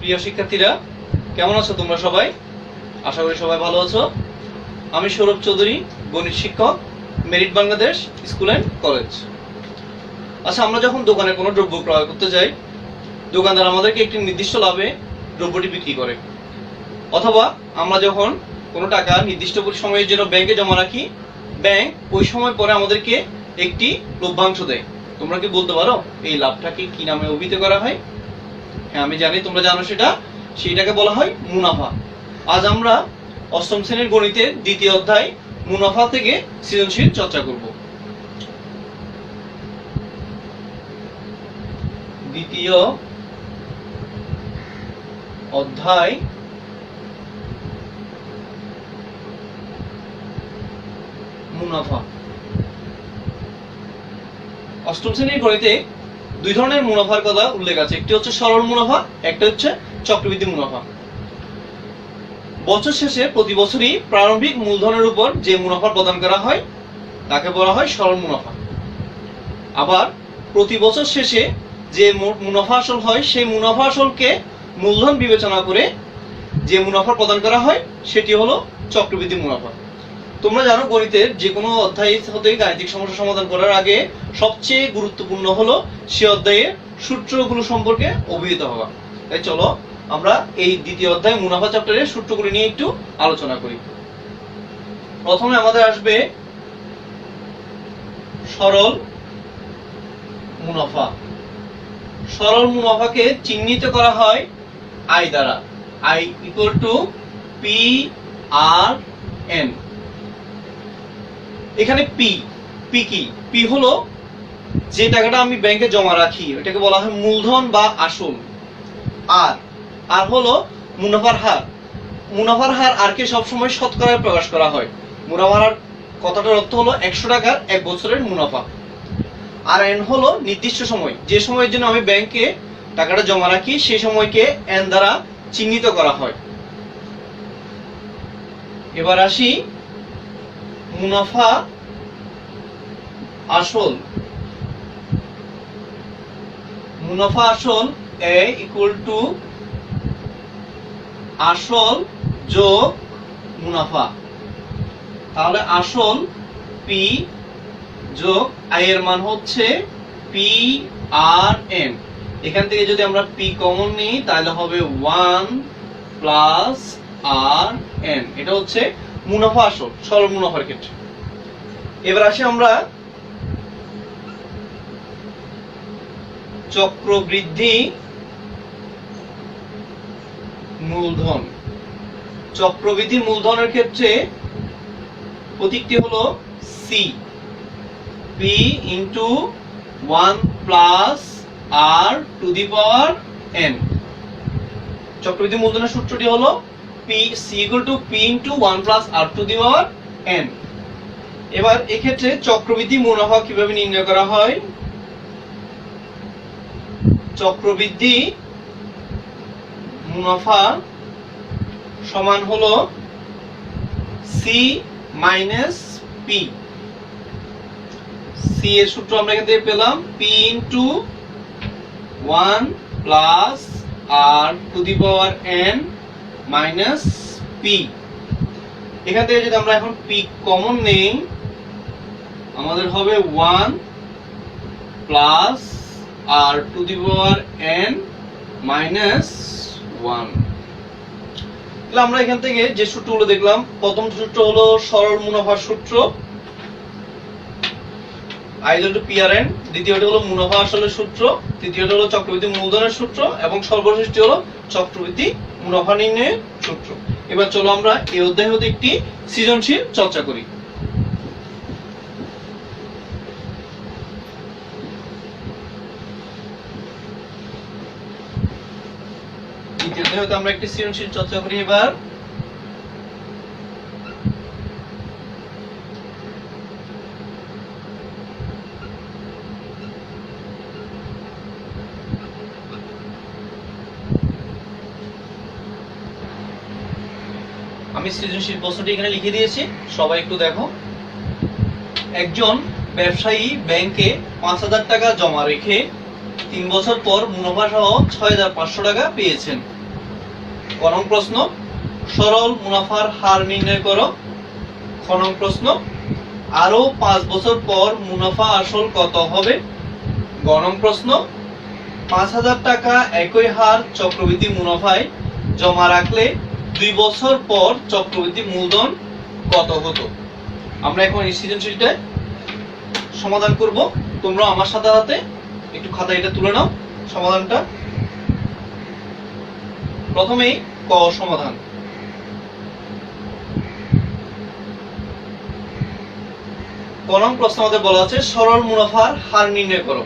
প্রিয় শিক্ষার্থীরা, কেমন আছো তোমরা সবাই? আশা করি সবাই ভালো আছো। আমি সৌরভ চৌধুরী, গণিত শিক্ষক, merit Bangladesh school and college. আচ্ছা, আমরা যখন দোকানে কোনো দ্রব্য ক্রয় করতে যাই, দোকানদার আমাদেরকে একটি নির্দিষ্ট লাভে দ্রব্যটি বিক্রি করে। অথবা আমরা যখন কোনো টাকা নির্দিষ্ট সময়ের জন্য ব্যাংকে জমা রাখি, ব্যাংক ওই সময় পরে আমাদেরকে একটি লভ্যাংশ দেয়। তোমরা কি বলতে পারো এই লাভটাকে কি নামে অভিহিত করা হয়? হ্যাঁ, আমি জানি তোমরা জানো সেইটাকে বলা হয় মুনাফা। আজ আমরা অষ্টম শ্রেণীর গণিতের দ্বিতীয় অধ্যায় মুনাফা থেকে সৃজনশীল চর্চা করব। দ্বিতীয় অধ্যায় মুনাফা। অষ্টম শ্রেণীর গণিতে দুই ধরনের মুনাফার কথা উল্লেখ আছে। একটি হচ্ছে সরল মুনাফা, একটা হচ্ছে চক্রবৃদ্ধি মুনাফা। বছর শেষে প্রতি বছরই প্রারম্ভিক মূলধনের উপর যে মুনাফা প্রদান করা হয় তাকে বলা হয় সরল মুনাফা। আবার প্রতি বছর শেষে যে মুনাফা আসল হয় সেই মুনাফা আসলকে মূলধন বিবেচনা করে যে মুনাফা প্রদান করা হয় সেটি হলো চক্রবৃদ্ধি মুনাফা। তোমরা জানো গণিতের যে কোনো অধ্যায় হতে গাণিতিক সমস্যা সমাধান করার আগে সবচেয়ে গুরুত্বপূর্ণ হলো সে অধ্যায়ের সূত্রগুলো সম্পর্কে অবহিত হওয়া। তাই চলো আমরা এই দ্বিতীয় অধ্যায় মুনাফা চ্যাপ্টারের সূত্রগুলি নিয়ে একটু আলোচনা করি। প্রথমে আমাদের আসবে সরল মুনাফা। সরল মুনাফাকে চিহ্নিত করা হয় আই দ্বারা। I equal to P R N. এখানে পি কি? পি হলো যে টাকাটা আমি ব্যাংকে জমা রাখি, ওটাকে বলা হয় মূলধন বা আসল। আর হলো মুনাফার হার। মুনাফার হার আর কে সবসময় শতকরায় প্রকাশ করা হয়। মুনাফার হার কথাটার অর্থ হলো 100 টাকার এক বছরের মুনাফা। আর এন হলো নির্দিষ্ট সময়, যে সময়ের জন্য আমি ব্যাংকে টাকাটা জমা রাখি সেই সময়কে এন দ্বারা চিহ্নিত করা হয়। এবার আসি মুনাফা আসল। মুনাফা আসল এ ইকুয়াল টু আসল যোগ মুনাফা। তাহলে আসল পি যোগ আই এর মান হচ্ছে পি আর এন। এখান থেকে যদি আমরা পি কমন নিই তাহলে হবে 1 প্লাস আর এন। এটা হচ্ছে মুনাফা আসল সরল মুনাফার ক্ষেত্রে। এবার আসি আমরা চক্রবৃদ্ধি মূলধন। চক্রবৃদ্ধি মূলধনের ক্ষেত্রে প্রতীকটি হলো C, P into 1 plus R to the power N. চক্রবৃদ্ধি মূলধনের সূত্রটি হলো P C equal to P into 1 plus R to the power N. এবার এক্ষেত্রে চক্রবৃদ্ধি মুনাফা কিভাবে নির্ণয় করা হয়? চক্রবৃদ্ধি মুনাফা সমান হলো সি মাইনাস পি। সি এর সূত্র আমরা এখান থেকে পেলাম P into 1 plus R to the power N minus P. এখান থেকে যদি আমরা এখন পি কমন নেই আমাদের হবে 1 plus R to the power N minus 1। তাহলে আমরা এখান থেকে যে সূত্রগুলো দেখলাম, প্রথম সূত্র হলো সরল মুনাফার সূত্র I equal to P R N, দ্বিতীয়টি হলো মুনাফা আসলের সূত্র, তৃতীয়টি হলো চক্রবৃদ্ধি মূলধনের সূত্র এবং সর্বশেষটি হলো চক্রবৃদ্ধি মুনাফা নির্ণয়ের সূত্র। এবার চলো আমরা এই অধ্যায় হতে একটি সৃজনশীল চর্চা করি। দ্বিতীয় অধ্যায় হতে আমরা একটি সৃজনশীল চর্চা করি। এবার আমি সৃজনশীল প্রশ্নটি এখানে লিখে দিয়েছি, সবাই একটু দেখো। একজন ব্যবসায়ী ব্যাংকে ৫,০০০ টাকা জমা রেখে ৩ বছর পর মুনাফা সহ ৬,৫০০ টাকা পেয়েছেন। ক নং প্রশ্ন, সরল মুনাফার হার নির্ণয় করো। খ নং প্রশ্ন, আরো 5 বছর পর মুনাফা আসল কত হবে। গ নং প্রশ্ন, 5,000 টাকা একই হার চক্রবৃদ্ধি মুনাফায় জমা রাখলে 2 বছর পর চক্রবৃদ্ধি মূলধন কত হতো। আমরা এখন এই সৃজনশীলটা সমাধান করব। তোমরা আমার সাথে সাথে একটু খাতা এটা তুলে নাও সমাধানটা। প্রথমেই ক সমাধান। ক নং প্রশ্ন আমাদের বলা আছে সরল মুনাফার হার নির্ণয় করো।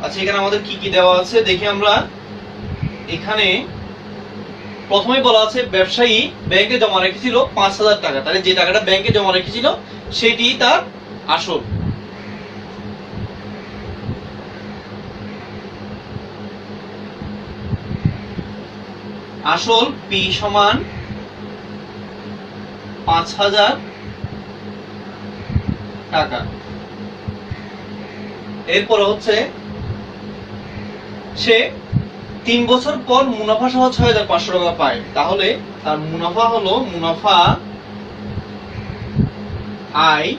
আচ্ছা, এখানে আমাদের কি কি দেওয়া আছে দেখি আমরা। এখানে প্রথমেই বলা আছে ব্যবসায়ী ব্যাংকে জমা রেখেছিল 5,000 টাকা, তাহলে যে টাকাটা ব্যাংকে জমা রেখেছিল সেটি তার আসল। আসল পি সমান 5,000 টাকা। এরপর হচ্ছে সে 3 বছর পর মুনাফা সহ 6,500 টাকা পায়, তাহলে তার মুনাফা হলো মুনাফা আয়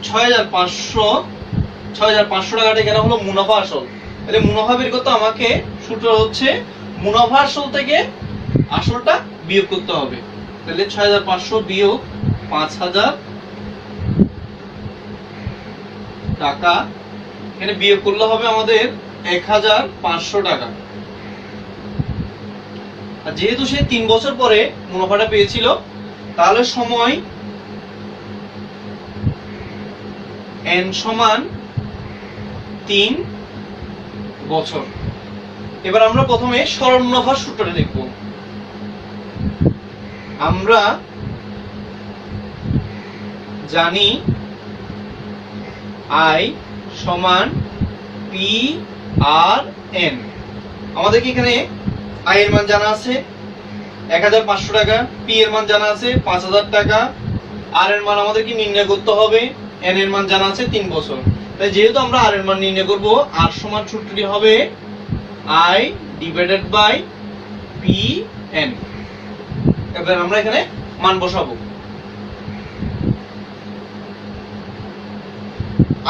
6,500 টাকাটা এখানে হলো মুনাফা আসল। তাহলে মুনাফা বের করতে আমাকে সূত্র হচ্ছে মুনাফা আসল থেকে আসলটা বিয়োগ করতে হবে। তাহলে 6,500 বিয়োগ 5,000 টাকা, এখানে বিয়োগ করলে হবে আমাদের 1,500 টাকা। আর যেহেতু সে 3 বছর পরে মুনাফাটা পেয়েছিল, তাহলে সময় n সমান 3 বছর। এবার আমরা প্রথমে সরল মুনাফার সূত্রটা দেখব। আমরা জানি আই সমান পি আর এন। আমাদেরকে এখানে আই এর মান জানা আছে 1,500 টাকা, পি এর মান জানা আছে 5,000 টাকা, আর এর মান আমাদেরকে নির্ণয় করতে হবে, এন এর মান জানা আছে 3 বছর। তাই যেহেতু আমরা আর এর মান নির্ণয় করব, আর সমান সূত্রটি হবে I divided by P N. এবার আমরা এখানে মান বসাবো।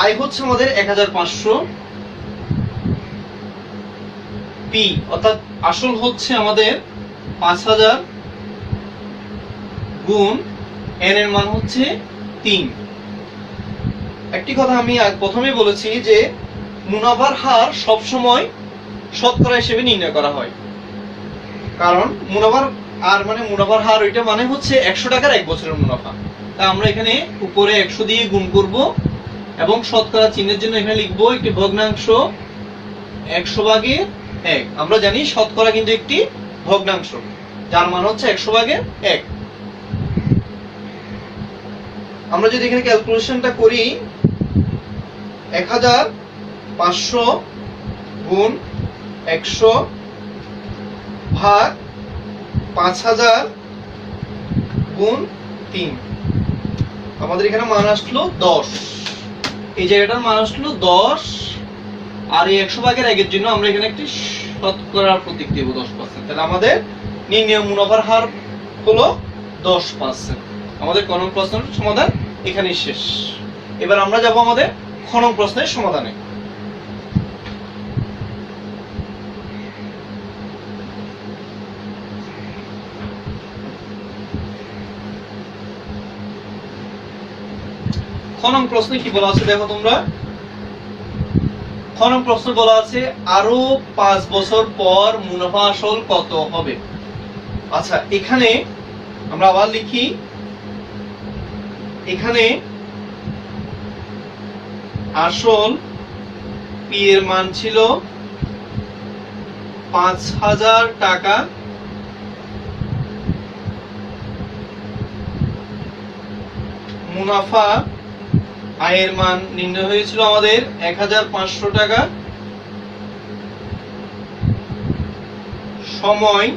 আয় হচ্ছে আমাদের 1,500, পি অর্থাৎ আসল হচ্ছে আমাদের 5,000 গুণ এন এর মান হচ্ছে 3। একটি কথা আমি প্রথমেই বলেছি যে মুনাফার হার সব সময় শতকরা হিসেবে নির্ণয় করা হয়, কারণ মুনাফার আর মানে মুনাফার হার ওইটা মানে হচ্ছে 100 টাকার 1 বছরের মুনাফা। তাই আমরা এখানে উপরে 100 দিয়ে গুণ করব এবং শতকরা চিহ্নের জন্য এখানে লিখবো একটি ভগ্নাংশ 100/1। আমরা জানি শতকরা কিন্তু একটি ভগ্নাংশ যার মান হচ্ছে 100/1। আমরা যদি এখানে ক্যালকুলেশনটা করি 1,500 গুণ 100 ভাগ 5,000 গুণ 3, আমাদের এখানে মান আসলো 10। এই জায়গাটার মান আসলো 10, আর এই 100/1 জন্য আমরা এখানে একটি শতকরার প্রতীক দেব 10%। তাহলে আমাদের নির্ণয় মুনাফার হার হলো 10%। আমাদের ক নং প্রশ্নের সমাধান এখানেই শেষ। এবার আমরা যাব আমাদের খ নং প্রশ্নের সমাধানে। খ নং প্রশ্নে কি বলা আছে দেখো তোমরা। খ নং প্রশ্ন বলা আছে আরো 5 বছর পর মুনাফা আসল কত হবে। আচ্ছা, এখানে আমরা আবার লিখি, এখানে আসল পি এর মান ছিল 5,000 টাকা, মুনাফা আয়ের মান নির্ণয় হয়েছিল আমাদের 1,500 টাকা, সময়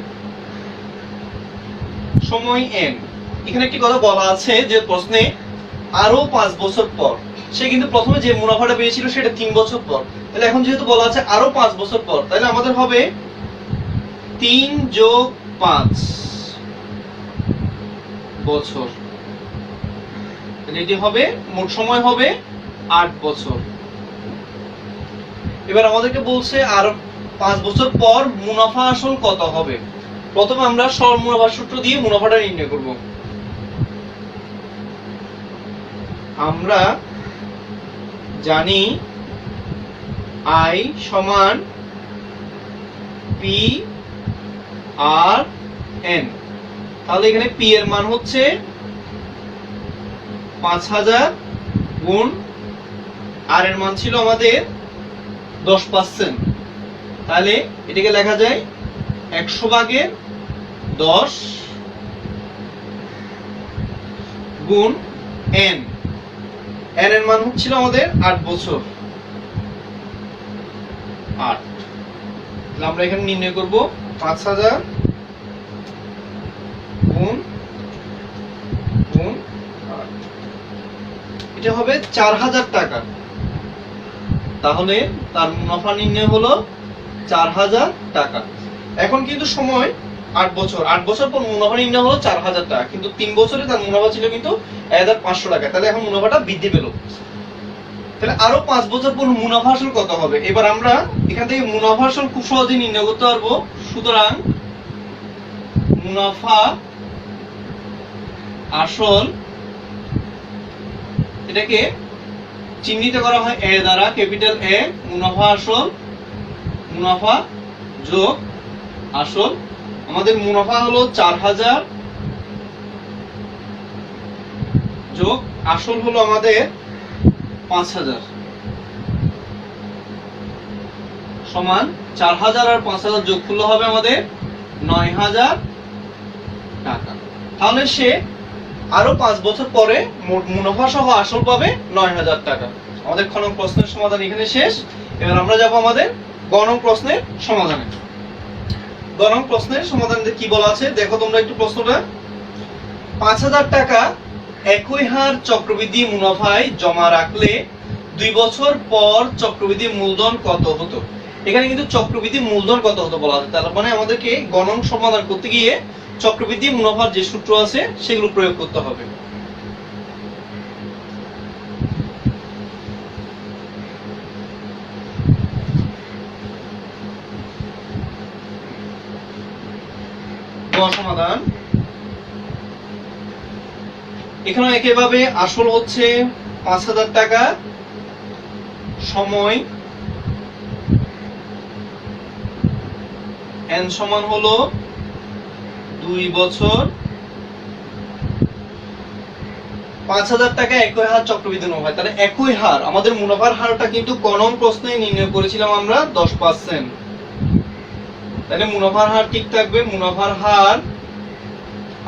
n। এখানে একটি কথা বলা আছে যে প্রশ্নে আরো 5 বছর পর, সে কিন্তু প্রথমে যে মুনাফাটা পেয়েছিল সেটা 3 বছর পর। তাহলে এখন যেহেতু বলা আছে আরো 5 বছর পর, তাহলে আমাদের হবে 3 + 5 বছর। তাহলে এটি হবে, মোট সময় হবে 8 বছর। এবার আমাদেরকে বলছে আর 5 বছর পর মুনাফা আসল কত হবে। প্রথমে আমরা সরল মুনাফার সূত্র দিয়ে মুনাফাটা নির্ণয় করব। আমরা জানি I সমান P/N। তাহলে এখানে P এর মান হচ্ছে 5000 গুণ R এর মান ছিল আমাদের 10%। তাহলে এটাকে লেখা যায় 100/10 গুণ N। N এর মান হচ্ছিল আমাদের 8 বছর। 8। তাহলে আমরা এখানে নির্ণয় করব 5000 গুণ 8। এটা হবে 4000 টাকা। তাহলে তার মুনাফা নির্ণয় হলো 4000 টাকা। এখন কিন্তু সময় 8 বছর, 8 বছর পর মুনাফা নির্ণয় হলো 4000 টাকা, কিন্তু 3 বছরে তার মুনাফা ছিল কিন্তু 1500 টাকা। তাহলে এখন মুনাফাটা বৃদ্ধি পেল। তাহলে আরো 5 বছর পর মুনাফা আসল কত হবে। এবার আমরা এখান থেকে মুনাফা আসল খুব সহজেই নির্ণয় করতে পারবো। সুতরাং মুনাফা আসল এটাকে চিহ্নিত করা হয় এ দ্বারা, ক্যাপিটাল এ। মুনাফা আসল, মুনাফা যোগ আসল। আমাদের মুনাফা হলো 4000 যোগ আসল হলো আমাদের 5000 সমান 4000 আর 5000 যোগ করলে হবে আমাদের 9000 টাকা। তাহলে সে আরো 5 বছর পরে মোট মুনাফা সহ আসল পাবে 9000 টাকা। আমাদের খ নং প্রশ্নের সমাধান এখানে শেষ। এবার আমরা যাব আমাদের গ নং প্রশ্নের সমাধানে। গ নং প্রশ্নের সমাধানে কি বলা আছে দেখো তোমরা একটু প্রশ্নটা। 5000 টাকা একই হার চক্রবৃদ্ধি মুনাফায় জমা রাখলে 2 বছর পর চক্রবৃদ্ধি মূলধন কত হতো। এখানে কিন্তু চক্রবৃদ্ধি মূলধন কত হতো বলা আছে। তার মানে আমাদেরকে গ নং সমাধান করতে গিয়ে চক্রবৃদ্ধি মুনাফার যে সূত্র আছে সেগুলো প্রয়োগ করতে হবে। সমাধান এখানে একইভাবে আসল হচ্ছে 5000 টাকা, সময় n সমান হলো 2 বছর। 5000 টাকা একই হার চক্রবৃদ্ধি মুনাফা। তাহলে একই হার, আমাদের মুনাফার হারটা কিন্তু ক নং প্রশ্নে নির্ণয় করেছিলাম আমরা 10%। তাহলে মুনাফার হার ঠিক থাকবে। মুনাফার হার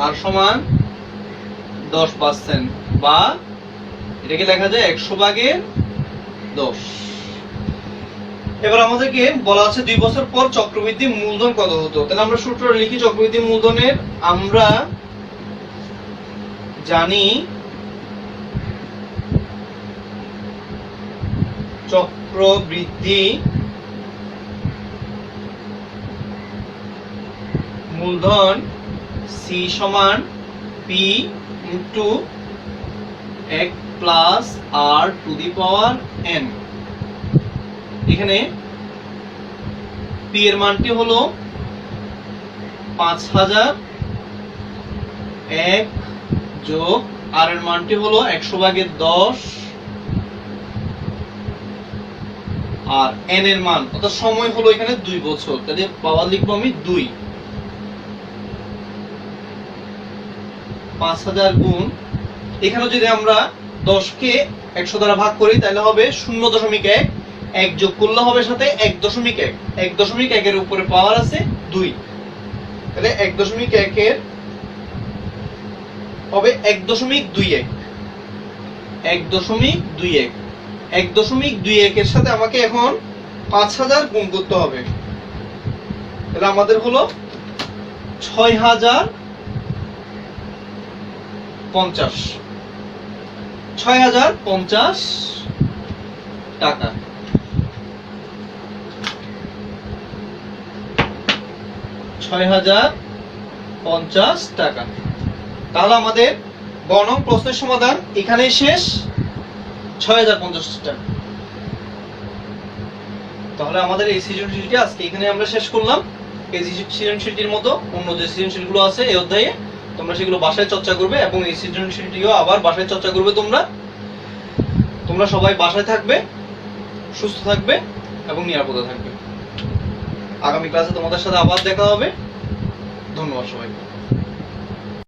আর সমান 10%, বা এটাকে লেখা যায় 100/10। এবার আমাদেরকে বলা আছে 2 বছর পর চক্রবৃদ্ধি মূলধন কত হতো। তাহলে আমরা সূত্র লিখি চক্রবৃদ্ধি মূলধনের। আমরা জানি চক্রবৃদ্ধি মূলধন C সমান P into 1 plus R two the power n। এখানে P এর মানটি হলো 5000, 1 যোগ R এর মানটি হলো 100/10, আর n এর মান অর্থাৎ সময় হলো এখানে 2 বছর। তাহলে পাওয়ার লিখবো আমি 2। 5000 গুণ, এখানে যদি আমরা 10 কে 100 দ্বারা ভাগ করি তাহলে হবে 0.1। 1 যোগ করলে হবে সাথে 1.1। 1.1 এর উপরে পাওয়ার আছে 2। তাহলে 1.1 এর হবে 1.21। 1.21 1.21 এর সাথে আমাকে এখন 5000 গুণ করতে হবে। তাহলে আমাদের হলো 6050। 6050 টাকা। টাকা। তাহলে আমাদের গ নং প্রশ্নের সমাধান এখানেই শেষ, 6050 টাকা। তাহলে আমাদের এই সৃজনশীলটি আজকে এখানে আমরা শেষ করলাম। এই সৃজনশীলটির মতো অন্য যে সৃজনশীলগুলো আছে এই অধ্যায়ে তোমরা সেগুলো বাসায় চর্চা করবে এবং এই সৃজনশীলটিও আবার বাসায় চর্চা করবে। তোমরা সবাই বাসায় থাকবে, সুস্থ থাকবে এবং নিরাপদে থাকবে। আগামী ক্লাসে তোমাদের সাথে আবার দেখা হবে। ধন্যবাদ সবাইকে।